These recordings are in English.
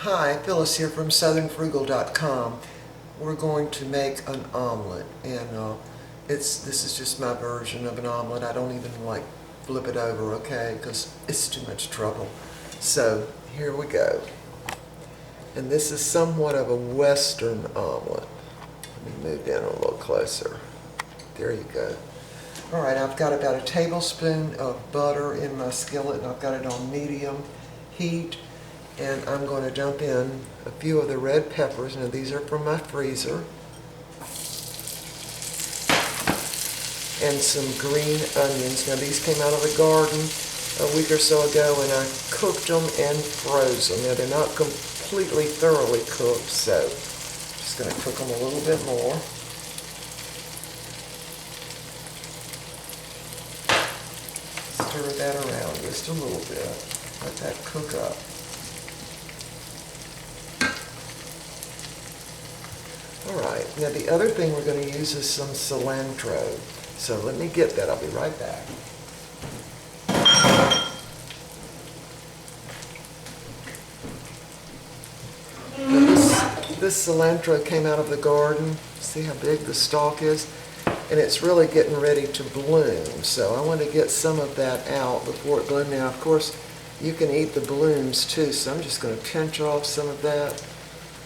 Hi, Phyllis here from southernfrugal.com. We're going to make an omelet, and this is just my version of an omelet. I don't even flip it over, okay, because it's too much trouble. So here we go. And this is somewhat of a Western omelet. Let me move in a little closer. There you go. All right, I've got about a tablespoon of butter in my skillet, and I've got it on medium heat. And I'm going to dump in a few of the red peppers. Now these are from my freezer. And some green onions. Now these came out of the garden a week or so ago, and I cooked them and froze them. Now they're not completely thoroughly cooked, so I'm just going to cook them a little bit more. Stir that around just a little bit. Let that cook up. Alright, now the other thing we're going to use is some cilantro. So let me get that. I'll be right back. This cilantro came out of the garden. See how big the stalk is? And it's really getting ready to bloom. So I want to get some of that out before it blooms. Now, of course, you can eat the blooms too, so I'm just going to pinch off some of that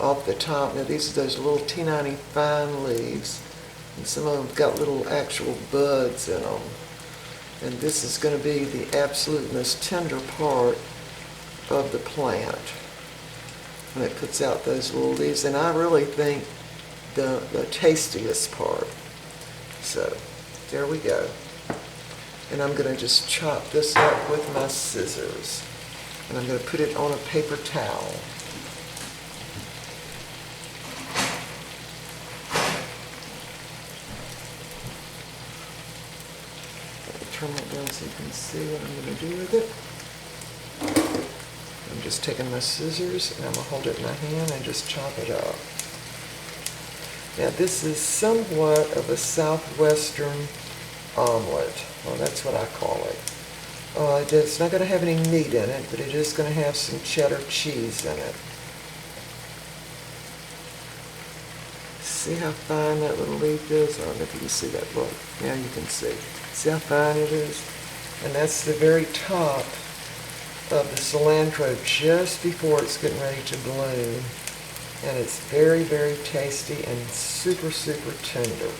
off the top. Now these are those little teeny fine leaves, and some of them have got little actual buds in them. And this is going to be the absolute most tender part of the plant when it puts out those little leaves, and I really think the tastiest part. So there we go. And I'm going to just chop this up with my scissors, and I'm going to put it on a paper towel. Turn it down so you can see what I'm going to do with it. I'm just taking my scissors and I'm going to hold it in my hand and just chop it up. Now this is somewhat of a southwestern omelet. Well, that's what I call it. It's not going to have any meat in it, but it is going to have some cheddar cheese in it. See how fine that little leaf is? I don't know if you can see that. Look, now you can see. See how fine it is? And that's the very top of the cilantro just before it's getting ready to bloom. And it's very, very tasty and super, super tender.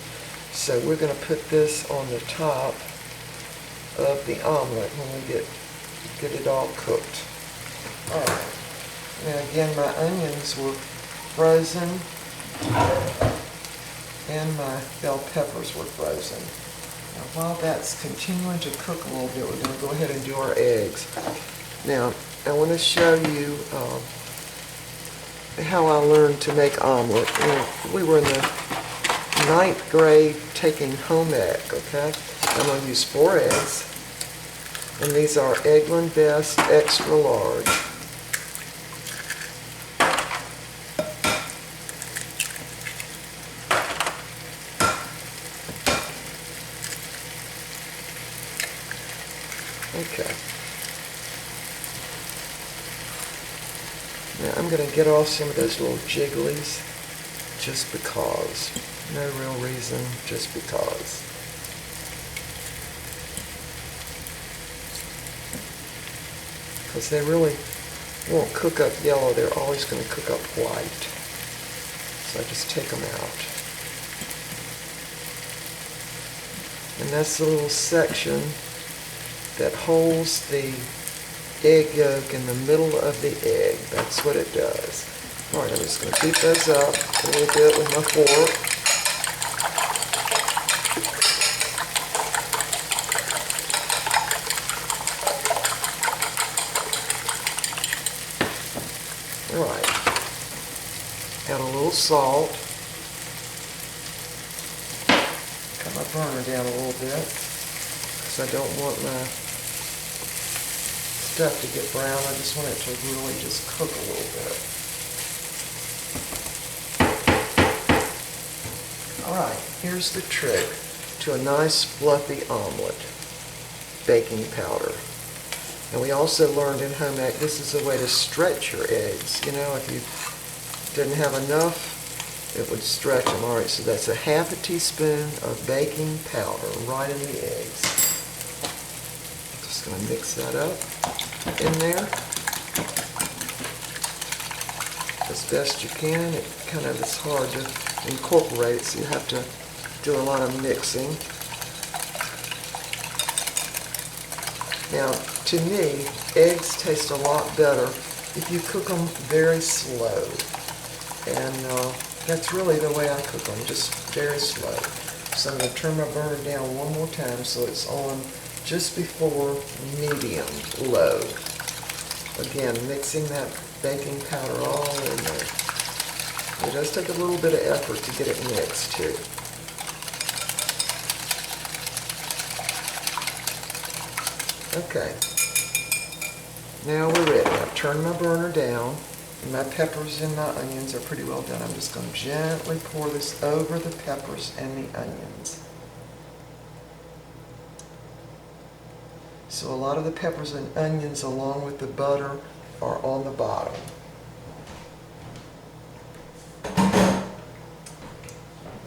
So we're going to put this on the top of the omelet when we get it all cooked. All right. Now again, my onions were frozen and my bell peppers were frozen. Now while that's continuing to cook a little bit, we're going to go ahead and do our eggs. Now I want to show you how I learned to make omelet. We were in the 9th grade taking home ec, okay? I'm going to use 4 eggs, and these are Eggland Best Extra Large. Okay. Now I'm going to get off some of those little jigglies just because. No real reason, just because. Because they really won't cook up yellow, they're always going to cook up white. So I just take them out. And that's the little section that holds the egg yolk in the middle of the egg. That's what it does. All right, I'm just going to beat those up a little bit with my fork. All right. Add a little salt. Cut my burner down a little bit because I don't want my stuff to get brown. I just want it to really just cook a little bit. Alright, here's the trick to a nice fluffy omelet. Baking powder. And we also learned in home ec, this is a way to stretch your eggs. You know, if you didn't have enough, it would stretch them. All right, so that's a half a teaspoon of baking powder right in the eggs. Just going to mix that up in there as best you can. It kind of is hard to incorporate, so you have to do a lot of mixing. Now, to me, eggs taste a lot better if you cook them very slow. And that's really the way I cook them, just very slow. So I'm going to turn my burner down one more time so it's on just before medium low. Again, mixing that baking powder all in there. It does take a little bit of effort to get it mixed too. Okay, now we're ready. I've turned my burner down. My peppers and my onions are pretty well done. I'm just going to gently pour this over the peppers and the onions. So a lot of the peppers and onions along with the butter are on the bottom.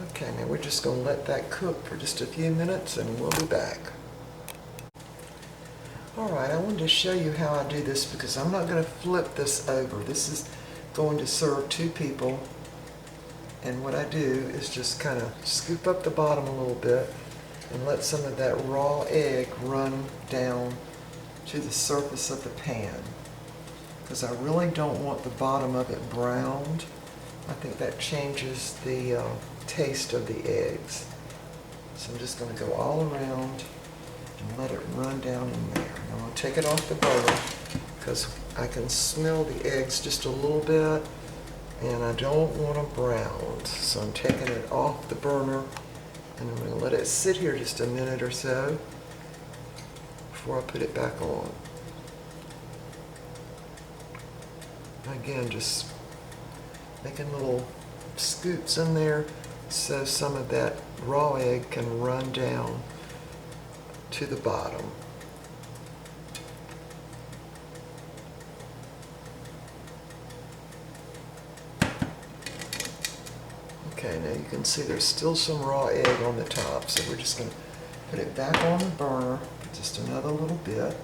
Okay, now we're just going to let that cook for just a few minutes and we'll be back. Alright, I wanted to show you how I do this because I'm not going to flip this over. This is going to serve 2 people, and what I do is just kind of scoop up the bottom a little bit and let some of that raw egg run down to the surface of the pan, because I really don't want the bottom of it browned. I think that changes the taste of the eggs. So I'm just going to go all around and let it run down in there. And I'm going to take it off the burner because I can smell the eggs just a little bit and I don't want them browned. So I'm taking it off the burner and I'm going to let it sit here just a minute or so before I put it back on. Again, just making little scoops in there so some of that raw egg can run down to the bottom. Okay, now you can see there's still some raw egg on the top, so we're just going to put it back on the burner for just another little bit.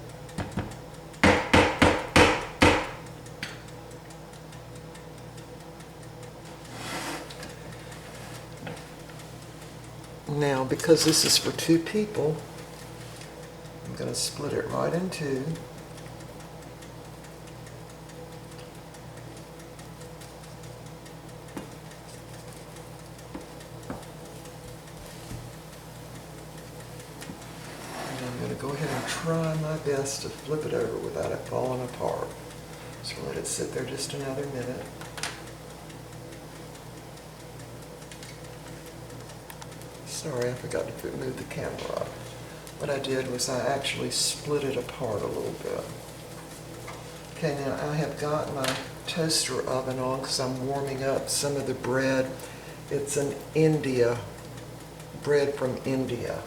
Now, because this is for 2 people, I'm going to split it right in 2. And I'm going to go ahead and try my best to flip it over without it falling apart. So let it sit there just another minute. Sorry, I forgot to move the camera up. What I did was I actually split it apart a little bit. Okay, now I have got my toaster oven on because I'm warming up some of the bread. It's an bread from India.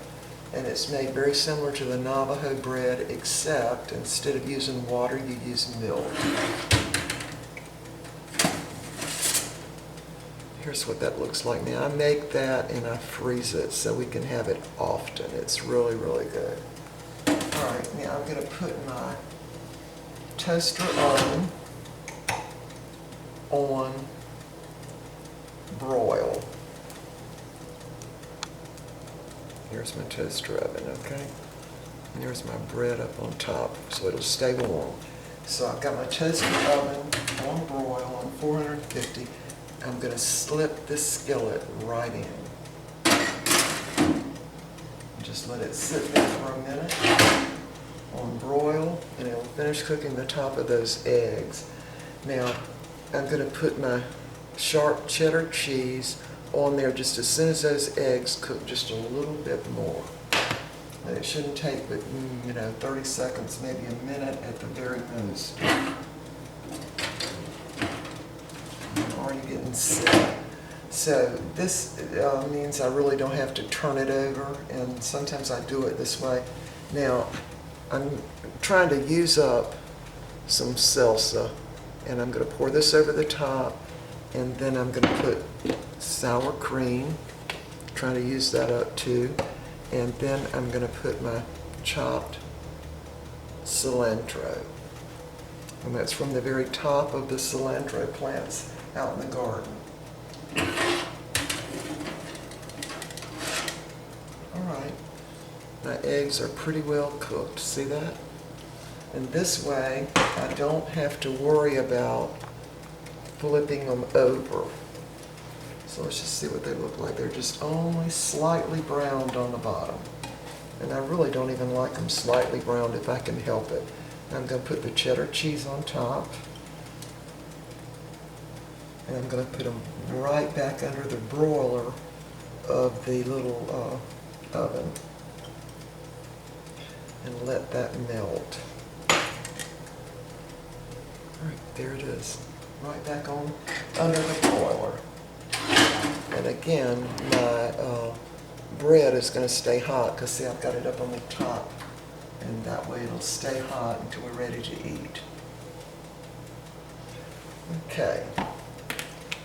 And it's made very similar to the Navajo bread, except instead of using water, you use milk. Here's what that looks like now. I make that and I freeze it so we can have it often. It's really, really good. All right, now I'm going to put my toaster oven on broil. Here's my toaster oven, okay? And here's my bread up on top, so it'll stay warm. So I've got my toaster oven on broil on 450. I'm going to slip this skillet right in. Just let it sit there for a minute on broil, and it'll finish cooking the top of those eggs. Now, I'm going to put my sharp cheddar cheese on there just as soon as those eggs cook just a little bit more. And it shouldn't take but 30 seconds, maybe a minute at the very most. I'm already getting sick. So this means I really don't have to turn it over, and sometimes I do it this way. Now, I'm trying to use up some salsa, and I'm going to pour this over the top, and then I'm going to put sour cream, trying to use that up too, and then I'm going to put my chopped cilantro, and that's from the very top of the cilantro plants out in the garden. All right, my eggs are pretty well cooked, see that? And this way, I don't have to worry about flipping them over. So let's just see what they look like. They're just only slightly browned on the bottom. And I really don't even like them slightly browned if I can help it. I'm going to put the cheddar cheese on top. And I'm going to put them right back under the broiler of the little oven. And let that melt. All right, there it is. Right back on under the broiler. And again, my bread is going to stay hot because see, I've got it up on the top. And that way it'll stay hot until we're ready to eat. Okay.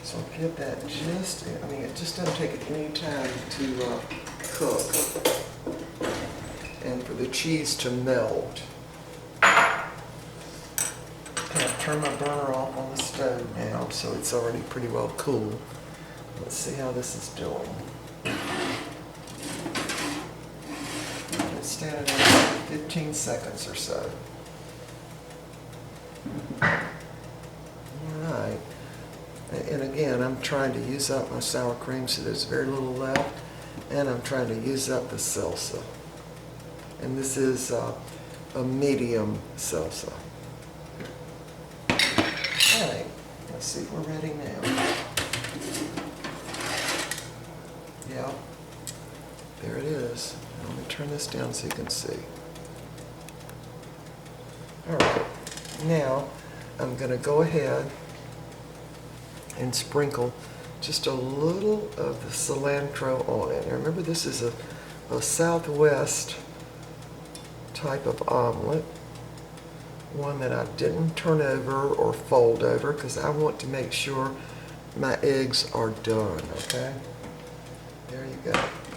So I'll give that just, I mean, it just doesn't take any time to cook. And for the cheese to melt. I've turned my burner off on the stove now, so it's already pretty well cool. Let's see how this is doing. It's standing at 15 seconds or so. All right. And again, I'm trying to use up my sour cream, so there's very little left. And I'm trying to use up the salsa. And this is a medium salsa. All right, let's see if we're ready now. Yeah, there it is. Let me turn this down so you can see. All right, now I'm going to go ahead and sprinkle just a little of the cilantro on it. Now remember, this is a Southwest type of omelet, one that I didn't turn over or fold over because I want to make sure my eggs are done, okay? There you go.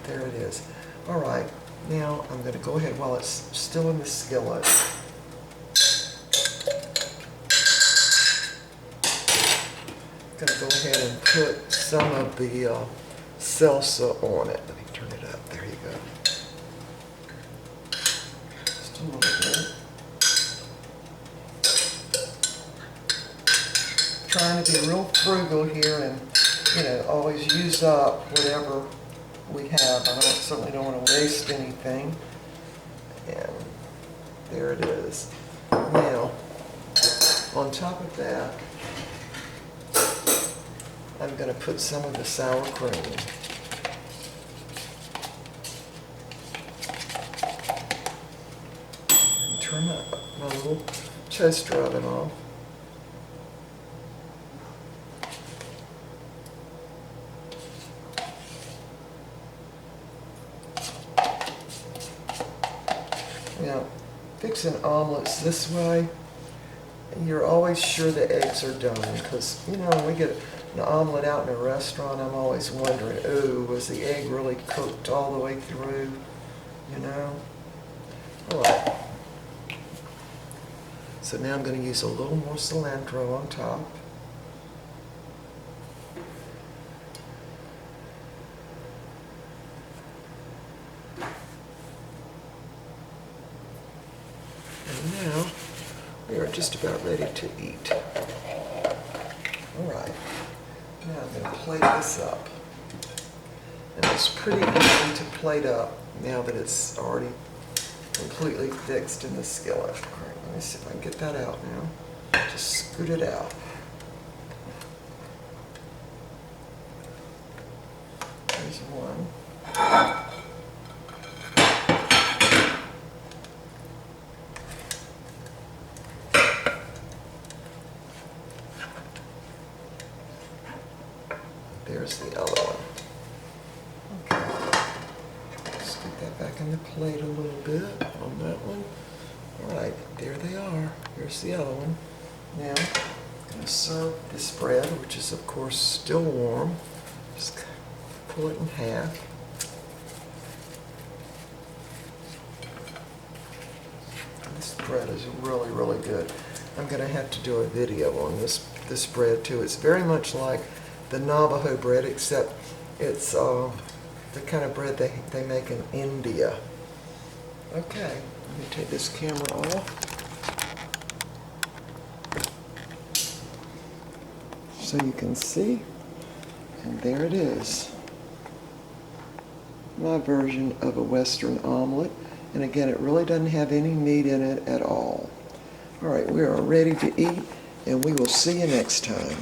There it is. All right, now I'm going to go ahead while it's still in the skillet. I'm going to go ahead and put some of the salsa on it. Let me turn it up. There you go. Just a little bit. Trying to be real frugal here and, you know, always use up whatever we have. I certainly don't want to waste anything. And there it is. Now, on top of that, I'm going to put some of the sour cream. And turn my little toaster oven off. Now, fixing omelets this way, you're always sure the eggs are done because, you know, when we get an omelet out in a restaurant, I'm always wondering, ooh, was the egg really cooked all the way through, you know? All right. So now I'm going to use a little more cilantro on top. And now we are just about ready to eat. All right. Now I'm going to plate this up. And it's pretty easy to plate up now that it's already completely fixed in the skillet. All right, let me see if I can get that out now. Just scoot it out. There's one. There's the other one. Okay. Scoot that back in the plate a little bit on that one. All right, there they are. Here's the other one. Now, I'm going to serve this bread, which is of course still warm. Just pull it in half. This bread is really, really good. I'm going to have to do a video on this bread too. It's very much like the Navajo bread, except it's the kind of bread they make in India. Okay, let me take this camera off. So you can see, and there it is. My version of a Western omelet. And again, it really doesn't have any meat in it at all. All right, we are ready to eat, and we will see you next time.